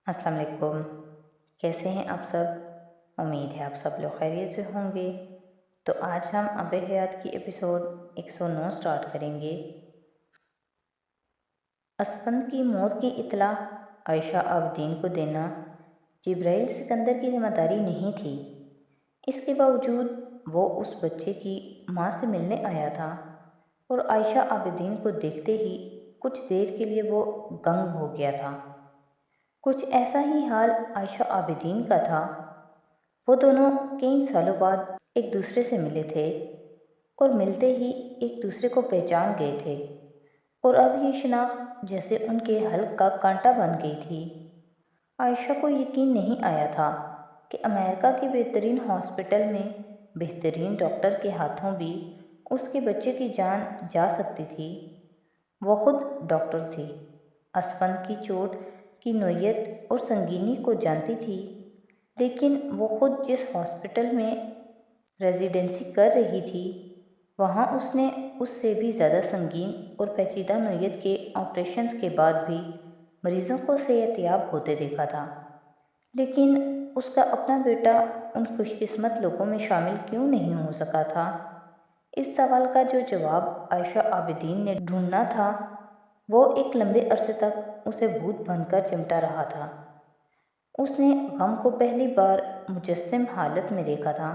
السلام علیکم، کیسے ہیں آپ سب؟ امید ہے آپ سب لوگ خیریت سے ہوں گے۔ تو آج ہم آب حیات کی ایپیسوڈ 109 سٹارٹ کریں گے۔ اسفند کی موت کی اطلاع عائشہ عابدین کو دینا جبرائیل سکندر کی ذمہ داری نہیں تھی۔ اس کے باوجود وہ اس بچے کی ماں سے ملنے آیا تھا اور عائشہ عابدین کو دیکھتے ہی کچھ دیر کے لیے وہ گنگ ہو گیا تھا۔ کچھ ایسا ہی حال عائشہ عابدین کا تھا۔ وہ دونوں کئی سالوں بعد ایک دوسرے سے ملے تھے اور ملتے ہی ایک دوسرے کو پہچان گئے تھے، اور اب یہ شناخت جیسے ان کے حلق کا کانٹا بن گئی تھی۔ عائشہ کو یقین نہیں آیا تھا کہ امریکہ کے بہترین ہاسپٹل میں بہترین ڈاکٹر کے ہاتھوں بھی اس کے بچے کی جان جا سکتی تھی۔ وہ خود ڈاکٹر تھی، اسفند کی چوٹ کی نوعیت اور سنگینی کو جانتی تھی، لیکن وہ خود جس ہاسپٹل میں ریزیڈنسی کر رہی تھی وہاں اس نے اس سے بھی زیادہ سنگین اور پیچیدہ نوعیت کے آپریشنز کے بعد بھی مریضوں کو صحت یاب ہوتے دیکھا تھا۔ لیکن اس کا اپنا بیٹا ان خوش قسمت لوگوں میں شامل کیوں نہیں ہو سکا تھا؟ اس سوال کا جو جواب عائشہ عابدین نے ڈھونڈنا تھا وہ ایک لمبے عرصے تک اسے بھوت بن کر چمٹا رہا تھا۔ اس نے غم کو پہلی بار مجسم حالت میں دیکھا تھا،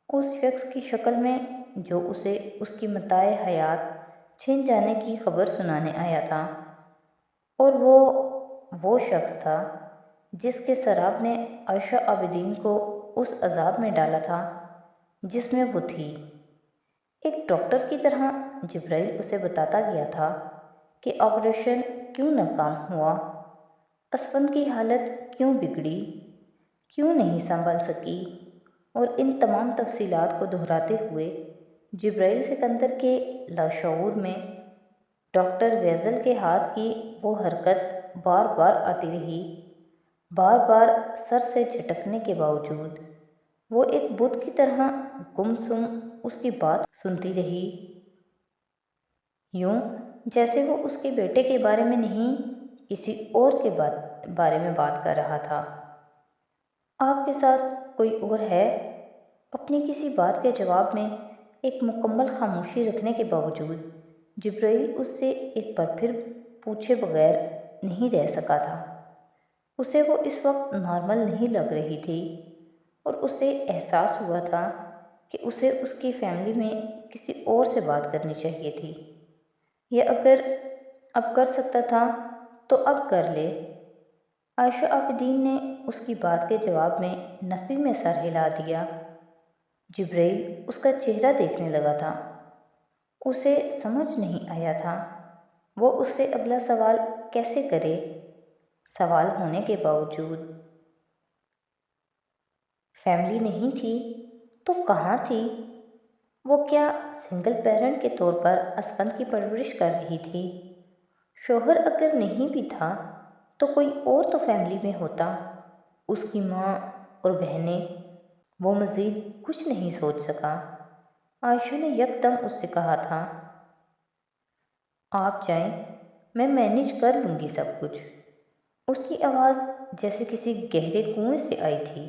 اس شخص کی شکل میں جو اسے اس کی متاع حیات چھن جانے کی خبر سنانے آیا تھا، اور وہ شخص تھا جس کے سراب نے عائشہ عابدین کو اس عذاب میں ڈالا تھا جس میں وہ تھی۔ ایک ڈاکٹر کی طرح جبرائیل اسے بتاتا گیا تھا کہ آپریشن کیوں ناکام ہوا، اسفند کی حالت کیوں بگڑی، کیوں نہیں سنبھل سکی، اور ان تمام تفصیلات کو دہراتے ہوئے جبرائیل سکندر کے لاشعور میں ڈاکٹر ویزل کے ہاتھ کی وہ حرکت بار بار آتی رہی۔ بار بار سر سے جھٹکنے کے باوجود وہ ایک بت کی طرح گم سم اس کی بات سنتی رہی، یوں جیسے وہ اس کے بیٹے کے بارے میں نہیں کسی اور کے بارے میں بات کر رہا تھا۔ آپ کے ساتھ کوئی اور ہے؟ اپنی کسی بات کے جواب میں ایک مکمل خاموشی رکھنے کے باوجود جبرائیل اس سے ایک بار پھر پوچھے بغیر نہیں رہ سکا تھا۔ اسے وہ اس وقت نارمل نہیں لگ رہی تھی، اور اسے احساس ہوا تھا کہ اسے اس کی فیملی میں کسی اور سے بات کرنی چاہیے تھی، یا اگر اب کر سکتا تھا تو اب کر لے۔ عائشہ عابدین نے اس کی بات کے جواب میں نفی میں سر ہلا دیا۔ جبرائیل اس کا چہرہ دیکھنے لگا تھا۔ اسے سمجھ نہیں آیا تھا وہ اس سے اگلا سوال کیسے کرے۔ سوال ہونے کے باوجود فیملی نہیں تھی تو کہاں تھی؟ وہ کیا سنگل پیرنٹ کے طور پر اسفند کی پرورش کر رہی تھی؟ شوہر اگر نہیں بھی تھا تو کوئی اور تو فیملی میں ہوتا، اس کی ماں اور بہنیں۔ وہ مزید کچھ نہیں سوچ سکا۔ عائشہ نے یکدم اس سے کہا تھا، آپ جائیں، میں مینیج کر لوں گی سب کچھ۔ اس کی آواز جیسے کسی گہرے کنویں سے آئی تھی۔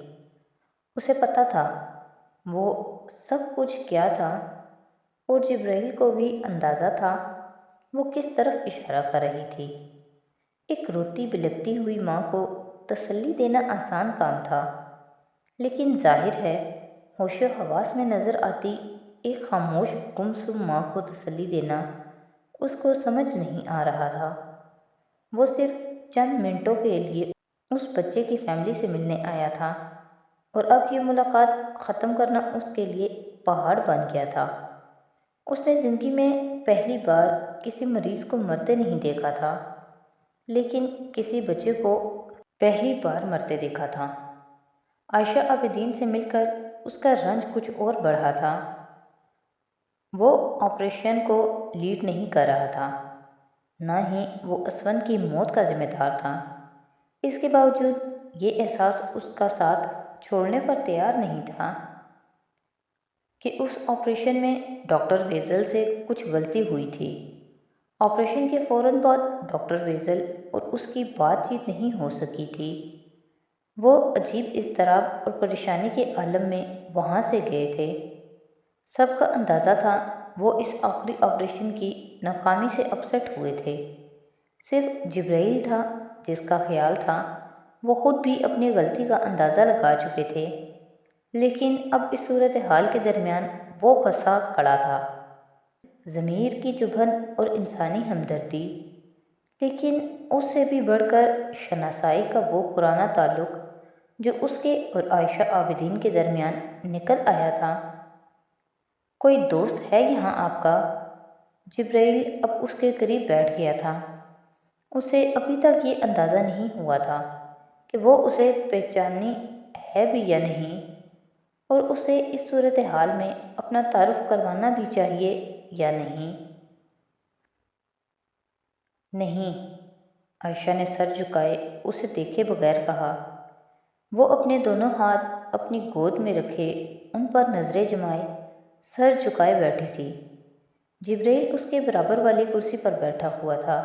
اسے پتہ تھا وہ سب کچھ کیا تھا، اور جبرائیل کو بھی اندازہ تھا وہ کس طرف اشارہ کر رہی تھی۔ ایک روتی بلکتی ہوئی ماں کو تسلی دینا آسان کام تھا، لیکن ظاہر ہے ہوش و حواس میں نظر آتی ایک خاموش گمسم ماں کو تسلی دینا اس کو سمجھ نہیں آ رہا تھا۔ وہ صرف چند منٹوں کے لیے اس بچے کی فیملی سے ملنے آیا تھا، اور اب یہ ملاقات ختم کرنا اس کے لیے پہاڑ بن گیا تھا۔ اس نے زندگی میں پہلی بار کسی مریض کو مرتے نہیں دیکھا تھا، لیکن کسی بچے کو پہلی بار مرتے دیکھا تھا۔ عائشہ عابدین سے مل کر اس کا رنج کچھ اور بڑھا تھا۔ وہ آپریشن کو لیڈ نہیں کر رہا تھا، نہ ہی وہ اسفند کی موت کا ذمہ دار تھا۔ اس کے باوجود یہ احساس اس کا ساتھ چھوڑنے پر تیار نہیں تھا کہ اس آپریشن میں ڈاکٹر ویزل سے کچھ غلطی ہوئی تھی۔ آپریشن کے فوراً بعد ڈاکٹر ویزل اور اس کی بات چیت نہیں ہو سکی تھی۔ وہ عجیب اضطراب اور پریشانی کے عالم میں وہاں سے گئے تھے۔ سب کا اندازہ تھا وہ اس آخری آپریشن کی ناکامی سے اپسٹ ہوئے تھے۔ صرف جبرائیل تھا جس کا خیال تھا وہ خود بھی اپنی غلطی کا اندازہ لگا چکے تھے، لیکن اب اس صورتحال کے درمیان وہ پھنسا کھڑا تھا۔ ضمیر کی چبھن اور انسانی ہمدردی، لیکن اس سے بھی بڑھ کر شناسائی کا وہ پرانا تعلق جو اس کے اور عائشہ عابدین کے درمیان نکل آیا تھا۔ کوئی دوست ہے یہاں آپ کا؟ جبرائیل اب اس کے قریب بیٹھ گیا تھا۔ اسے ابھی تک یہ اندازہ نہیں ہوا تھا کہ وہ اسے پہچانی ہے بھی یا نہیں، اور اسے اس صورتحال میں اپنا تعارف کروانا بھی چاہیے یا نہیں۔ نہیں، عائشہ نے سر جھکائے اسے دیکھے بغیر کہا۔ وہ اپنے دونوں ہاتھ اپنی گود میں رکھے ان پر نظریں جمائے سر جھکائے بیٹھی تھی۔ جبرائیل اس کے برابر والی کرسی پر بیٹھا ہوا تھا۔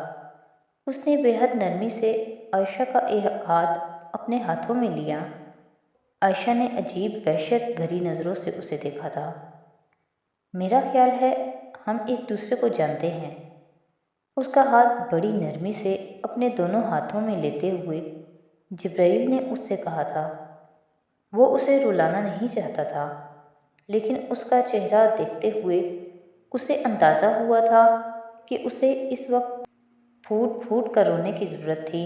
اس نے بے حد نرمی سے عائشہ کا ایک ہاتھ اپنے ہاتھوں میں لیا۔ عائشہ نے عجیب وحشت بھری نظروں سے اسے دیکھا تھا۔ میرا خیال ہے ہم ایک دوسرے کو جانتے ہیں۔ اس کا ہاتھ بڑی نرمی سے اپنے دونوں ہاتھوں میں لیتے ہوئے جبرائیل نے اس سے کہا تھا۔ وہ اسے رلانا نہیں چاہتا تھا، لیکن اس کا چہرہ دیکھتے ہوئے اسے اندازہ ہوا تھا کہ اسے اس وقت پھوٹ پھوٹ کر رونے کی ضرورت تھی۔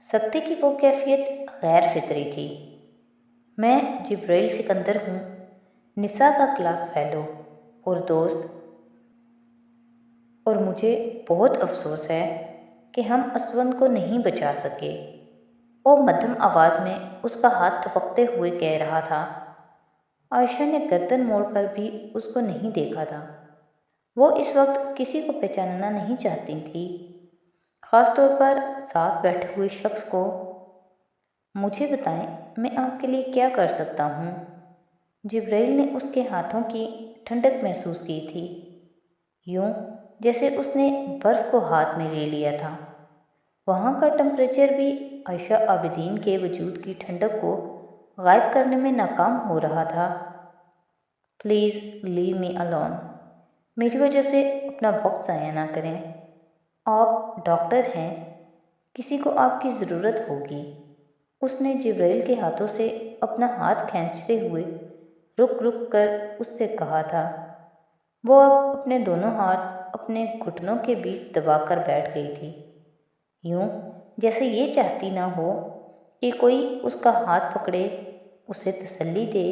سکتے کی وہ کیفیت غیر فطری تھی۔ میں جبرائیل سکندر ہوں، نساء کا کلاس فیلو اور دوست، اور مجھے بہت افسوس ہے کہ ہم اسود کو نہیں بچا سکے۔ وہ مدھم آواز میں اس کا ہاتھ تھپکتے ہوئے کہہ رہا تھا۔ عائشہ نے گردن موڑ کر بھی اس کو نہیں دیکھا تھا۔ وہ اس وقت کسی کو پہچاننا نہیں چاہتی تھی، خاص طور پر ساتھ بیٹھے ہوئے شخص کو۔ مجھے بتائیں میں آپ کے لیے کیا کر سکتا ہوں؟ جبرائیل نے اس کے ہاتھوں کی ٹھنڈک محسوس کی تھی، یوں جیسے اس نے برف کو ہاتھ میں لے لیا تھا۔ وہاں کا ٹمپریچر بھی عائشہ عابدین کے وجود کی ٹھنڈک کو غائب کرنے میں ناکام ہو رہا تھا۔ پلیز لیو می الون، میری وجہ سے اپنا وقت ضائع نہ کریں۔ آپ ڈاکٹر ہیں، کسی کو آپ کی ضرورت ہوگی۔ اس نے جبرائیل کے ہاتھوں سے اپنا ہاتھ کھینچتے ہوئے رک رک کر اس سے کہا تھا۔ وہ اب اپنے دونوں ہاتھ اپنے گھٹنوں کے بیچ دبا کر بیٹھ گئی تھی، یوں جیسے یہ چاہتی نہ ہو کہ کوئی اس کا ہاتھ پکڑے، اسے تسلی دے۔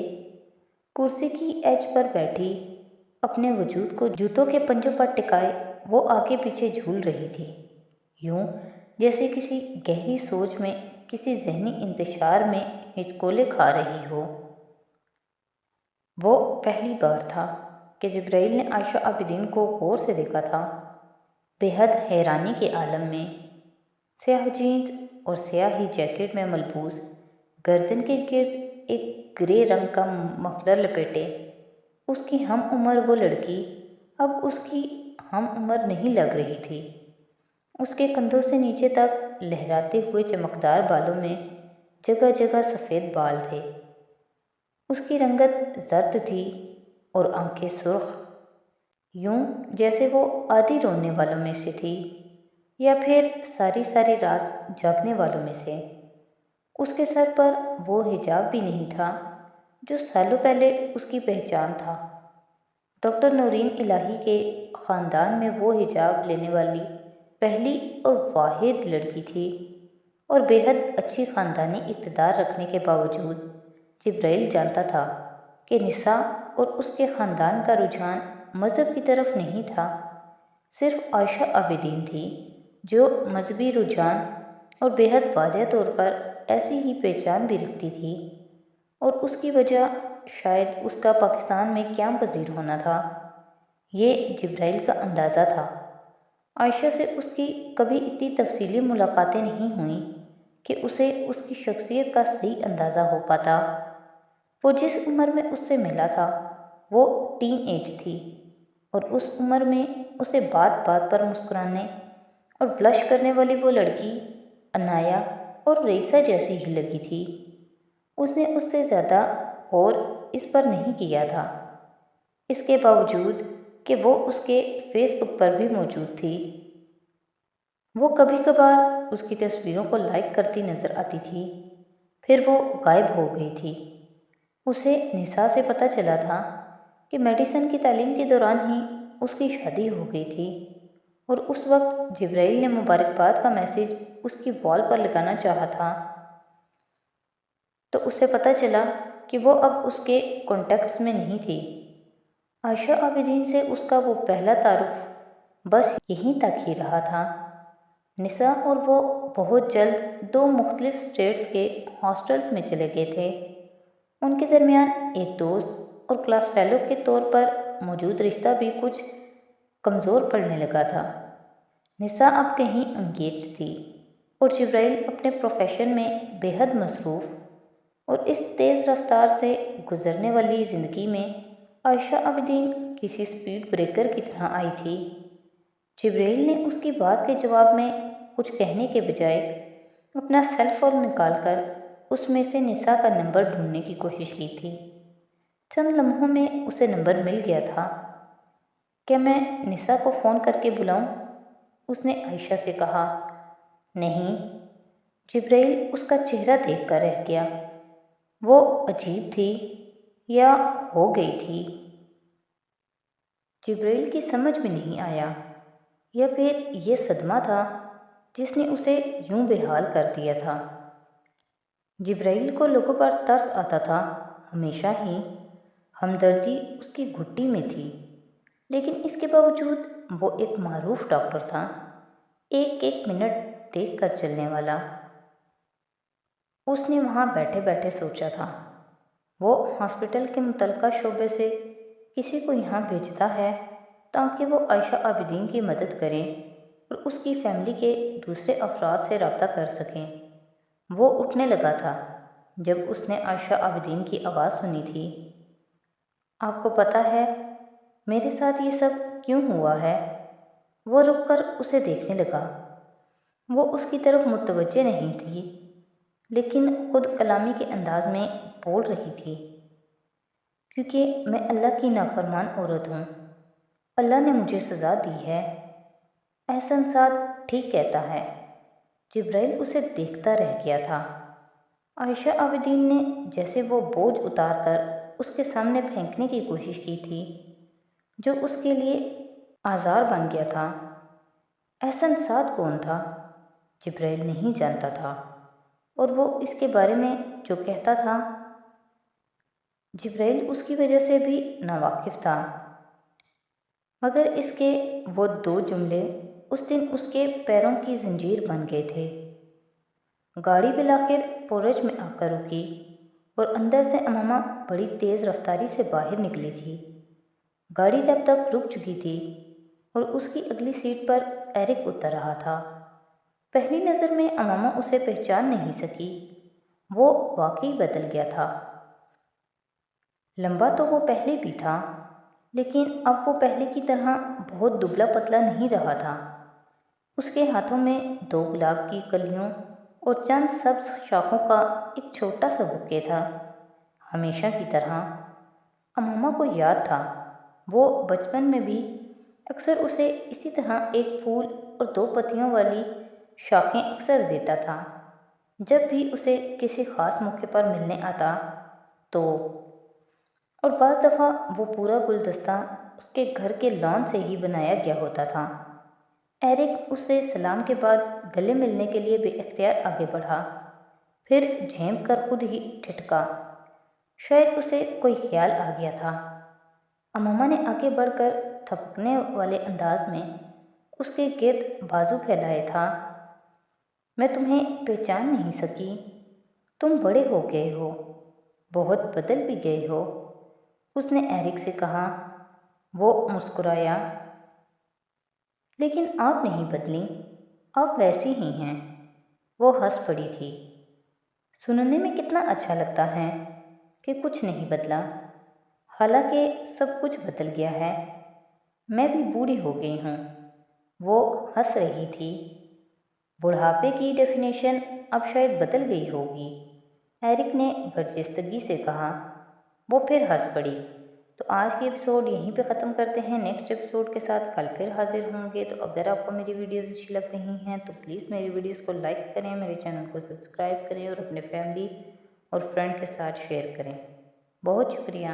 کرسی کی ایج پر بیٹھی، اپنے وجود کو جوتوں کے پنجوں پر ٹکائے وہ آگے پیچھے جھول رہی تھی، یوں جیسے کسی گہری سوچ میں، کسی ذہنی انتشار میں ہچکولے کھا رہی ہو۔ وہ پہلی بار تھا کہ جبرائیل نے عائشہ عابدین کو غور سے دیکھا تھا، بے حد حیرانی کے عالم میں۔ سیاہ جینز اور سیاہ ہی جیکٹ میں ملبوس، گردن کے گرد ایک گرے رنگ کا مفلر لپیٹے، اس کی ہم عمر وہ لڑکی اب اس کی ہم عمر نہیں لگ رہی تھی۔ اس کے کندھوں سے نیچے تک لہراتے ہوئے چمکدار بالوں میں جگہ جگہ سفید بال تھے۔ اس کی رنگت زرد تھی اور آنکھیں سرخ، یوں جیسے وہ آدھی رونے والوں میں سے تھی یا پھر ساری ساری رات جاگنے والوں میں سے۔ اس کے سر پر وہ حجاب بھی نہیں تھا جو سالوں پہلے اس کی پہچان تھا۔ ڈاکٹر نورین الہی کے خاندان میں وہ حجاب لینے والی پہلی اور واحد لڑکی تھی، اور بے حد اچھی خاندانی اقتدار رکھنے کے باوجود جبرائیل جانتا تھا کہ نساء اور اس کے خاندان کا رجحان مذہب کی طرف نہیں تھا۔ صرف عائشہ عابدین تھی جو مذہبی رجحان اور بے حد واضح طور پر ایسی ہی پہچان بھی رکھتی تھی، اور اس کی وجہ شاید اس کا پاکستان میں قیام پذیر ہونا تھا۔ یہ جبرائیل کا اندازہ تھا۔ عائشہ سے اس کی کبھی اتنی تفصیلی ملاقاتیں نہیں ہوئیں کہ اسے اس کی شخصیت کا صحیح اندازہ ہو پاتا۔ وہ جس عمر میں اس سے ملا تھا وہ ٹین ایج تھی، اور اس عمر میں اسے بات بات پر مسکرانے اور بلش کرنے والی وہ لڑکی انایا اور ریسا جیسی ہی لگی تھی۔ اس نے اس سے زیادہ غور اس پر نہیں کیا تھا، اس کے باوجود کہ وہ اس کے فیس بک پر بھی موجود تھی۔ وہ کبھی کبھار اس کی تصویروں کو لائک کرتی نظر آتی تھی، پھر وہ غائب ہو گئی تھی۔ اسے نساء سے پتہ چلا تھا کہ میڈیسن کی تعلیم کے دوران ہی اس کی شادی ہو گئی تھی، اور اس وقت جبرائیل نے مبارکباد کا میسج اس کی وال پر لگانا چاہا تھا، تو اسے پتہ چلا کہ وہ اب اس کے کانٹیکٹس میں نہیں تھی۔ عائشہ عابدین سے اس کا وہ پہلا تعارف بس یہیں تک ہی رہا تھا۔ نساء اور وہ بہت جلد دو مختلف اسٹیٹس کے ہاسٹلز میں چلے گئے تھے۔ ان کے درمیان ایک دوست اور کلاس فیلو کے طور پر موجود رشتہ بھی کچھ کمزور پڑنے لگا تھا۔ نساء اب کہیں انگیج تھی اور جبرائیل اپنے پروفیشن میں بے حد مصروف، اور اس تیز رفتار سے گزرنے والی زندگی میں عائشہ عابدین کسی سپیڈ بریکر کی طرح آئی تھی۔ جبرائیل نے اس کی بات کے جواب میں کچھ کہنے کے بجائے اپنا سیل فون نکال کر اس میں سے نساء کا نمبر ڈھونڈنے کی کوشش کی تھی۔ چند لمحوں میں اسے نمبر مل گیا تھا۔ کیا میں نساء کو فون کر کے بلاؤں؟ اس نے عائشہ سے کہا۔ نہیں، جبرائیل اس کا چہرہ دیکھ کر رہ گیا۔ وہ عجیب تھی یا ہو گئی تھی؟ جبرائیل کی سمجھ میں نہیں آیا، یا پھر یہ صدمہ تھا جس نے اسے یوں بے حال کر دیا تھا۔ جبرائیل کو لوگوں پر ترس آتا تھا، ہمیشہ ہی ہمدردی اس کی گھٹی میں تھی، لیکن اس کے باوجود وہ ایک معروف ڈاکٹر تھا، ایک ایک منٹ دیکھ کر چلنے والا۔ اس نے وہاں بیٹھے بیٹھے سوچا تھا، وہ ہاسپٹل کے متعلقہ شعبے سے کسی کو یہاں بھیجتا ہے تاکہ وہ عائشہ عابدین کی مدد کریں اور اس کی فیملی کے دوسرے افراد سے رابطہ کر سکیں۔ وہ اٹھنے لگا تھا جب اس نے عائشہ عابدین کی آواز سنی تھی۔ آپ کو پتہ ہے میرے ساتھ یہ سب کیوں ہوا ہے؟ وہ رک کر اسے دیکھنے لگا۔ وہ اس کی طرف متوجہ نہیں تھی، لیکن خود کلامی کے انداز میں بول رہی تھی۔ کیونکہ میں اللہ کی نافرمان عورت ہوں، اللہ نے مجھے سزا دی ہے۔ احسن سعد ٹھیک کہتا ہے۔ جبرائیل اسے دیکھتا رہ گیا تھا۔ عائشہ عابدین نے جیسے وہ بوجھ اتار کر اس کے سامنے پھینکنے کی کوشش کی تھی جو اس کے لیے آزار بن گیا تھا۔ احسن سعد کون تھا؟ جبرائیل نہیں جانتا تھا، اور وہ اس کے بارے میں جو کہتا تھا جبرائیل اس کی وجہ سے بھی ناواقف تھا، مگر اس کے وہ دو جملے اس دن اس کے پیروں کی زنجیر بن گئے تھے۔ گاڑی بالآخر پورچ میں آ کر رکی اور اندر سے امامہ بڑی تیز رفتاری سے باہر نکلی تھی۔ گاڑی تب تک رک چکی تھی اور اس کی اگلی سیٹ پر ایرک اتر رہا تھا۔ پہلی نظر میں امامہ اسے پہچان نہیں سکی، وہ واقعی بدل گیا تھا۔ لمبا تو وہ پہلے بھی تھا، لیکن اب وہ پہلے کی طرح بہت دبلا پتلا نہیں رہا تھا۔ اس کے ہاتھوں میں دو گلاب کی کلیوں اور چند سبز شاخوں کا ایک چھوٹا سا بوکے تھا۔ ہمیشہ کی طرح امامہ کو یاد تھا، وہ بچپن میں بھی اکثر اسے اسی طرح ایک پھول اور دو پتیوں والی شاخیں اکثر دیتا تھا جب بھی اسے کسی خاص موقع پر ملنے آتا تو، اور بعض دفعہ وہ پورا گلدستہ اس کے گھر کے لان سے ہی بنایا گیا ہوتا تھا۔ ایرک اس سے سلام کے بعد گلے ملنے کے لیے بے اختیار آگے بڑھا، پھر جھینپ کر خود ہی ٹھٹکا۔ شاید اسے کوئی خیال آ گیا تھا۔ امامہ نے آگے بڑھ کر تھپکنے والے انداز میں اس کے گرد بازو پھیلائے تھا۔ میں تمہیں پہچان نہیں سکی، تم بڑے ہو گئے ہو، بہت بدل بھی گئے ہو، اس نے ایرک سے کہا۔ وہ مسکرایا۔ لیکن آپ نہیں بدلیں، آپ ویسی ہی ہیں۔ وہ ہنس پڑی تھی۔ سننے میں کتنا اچھا لگتا ہے کہ کچھ نہیں بدلا، حالانکہ سب کچھ بدل گیا ہے۔ میں بھی بوڑھی ہو گئی ہوں۔ وہ ہنس رہی تھی۔ بڑھاپے کی ڈیفینیشن اب شاید بدل گئی ہوگی، ایرک نے برجستگی سے کہا۔ وہ پھر ہنس پڑی۔ تو آج کی ایپیسوڈ یہیں پہ ختم کرتے ہیں۔ نیکسٹ ایپیسوڈ کے ساتھ کل پھر حاضر ہوں گے۔ تو اگر آپ کو میری ویڈیوز اچھی لگ رہی ہیں تو پلیز میری ویڈیوز کو لائک کریں، میرے چینل کو سبسکرائب کریں اور اپنے فیملی اور فرینڈ کے ساتھ شیئر کریں۔ بہت شکریہ۔